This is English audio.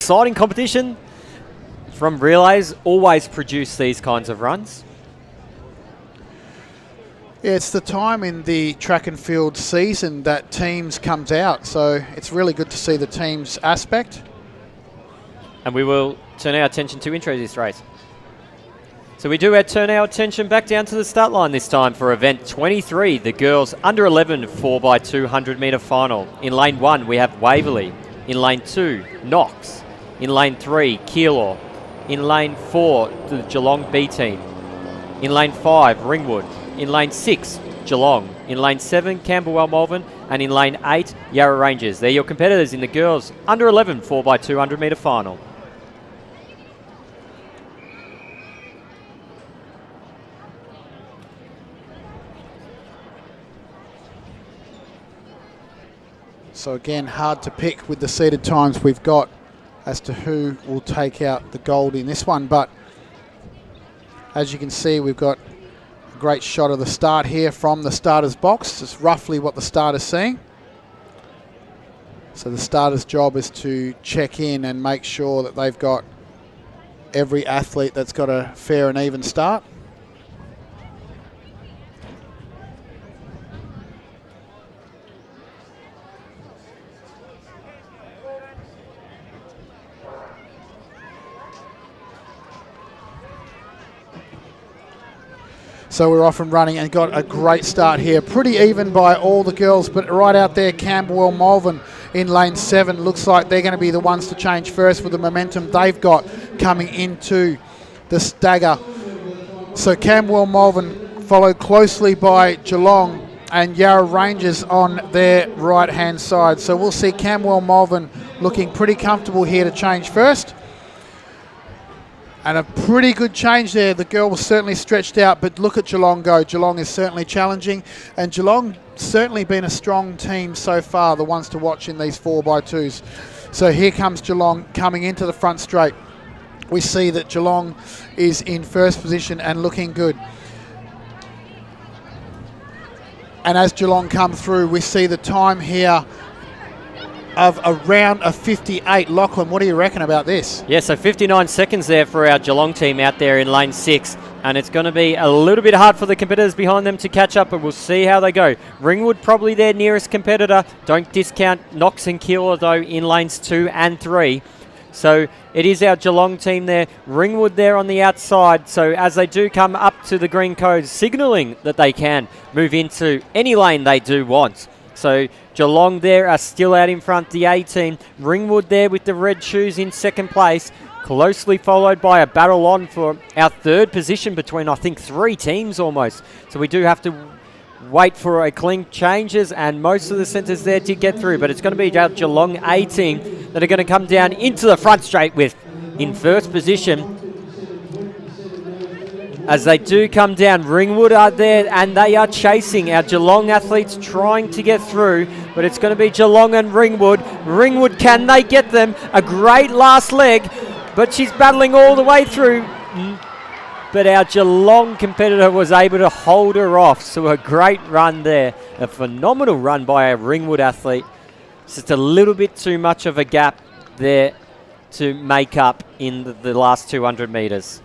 exciting competition from relays. Always produce these kinds of runs. Yeah, it's the time in the track and field season that teams comes out, so it's really good to see the teams aspect. And we will turn our attention to intro this race. So we do turn our attention back down to the start line this time for event 23, the girls under 11 4x200 metre final. In lane 1 we have Waverley. In lane 2, Knox. In lane 3, Keilor. In lane 4, the Geelong B team. In lane 5, Ringwood. In lane 6, Geelong. In lane 7, Camberwell Malvern. And in lane 8, Yarra Rangers. They're your competitors in the girls under 11 4x200 metre final. So again, hard to pick with the seeded times we've got as to who will take out the gold in this one. But as you can see, we've got a great shot of the start here from the starter's box. It's roughly what the starter's seeing. So the starter's job is to check in and make sure that they've got every athlete that's got a fair and even start. So we're off and running and got a great start here. Pretty even by all the girls, but right out there, Camberwell Malvern in lane 7. Looks like they're going to be the ones to change first with the momentum they've got coming into the stagger. So Camberwell Malvern followed closely by Geelong and Yarra Rangers on their right-hand side. So we'll see Camberwell Malvern looking pretty comfortable here to change first. And a pretty good change there. The girl was certainly stretched out, but look at Geelong go. Geelong is certainly challenging, and Geelong certainly been a strong team so far, the ones to watch in these 4x2s. So here comes Geelong coming into the front straight. We see that Geelong is in first position and looking good. And as Geelong come through, we see the time here of around a 58. Lachlan, what do you reckon about this? Yeah, so 59 seconds there for our Geelong team out there in lane 6. And it's going to be a little bit hard for the competitors behind them to catch up, but we'll see how they go. Ringwood probably their nearest competitor. Don't discount Knox and Keilor, though, in lanes 2 and 3. So it is our Geelong team there. Ringwood there on the outside. So as they do come up to the green codes, signalling that they can move into any lane they do want. So Geelong there are still out in front, the A team. Ringwood there with the red shoes in second place, closely followed by a battle on for our third position between, I think, 3 teams almost. So we do have to wait for a clean changes, and most of the centres there did get through, but it's going to be our Geelong A team that are going to come down into the front straight with in first position. As they do come down, Ringwood are there and they are chasing our Geelong athletes trying to get through, but it's going to be Geelong and Ringwood. Ringwood, can they get them? A great last leg, but she's battling all the way through. But our Geelong competitor was able to hold her off, so a great run there. A phenomenal run by a Ringwood athlete. Just a little bit too much of a gap there to make up in the last 200 metres.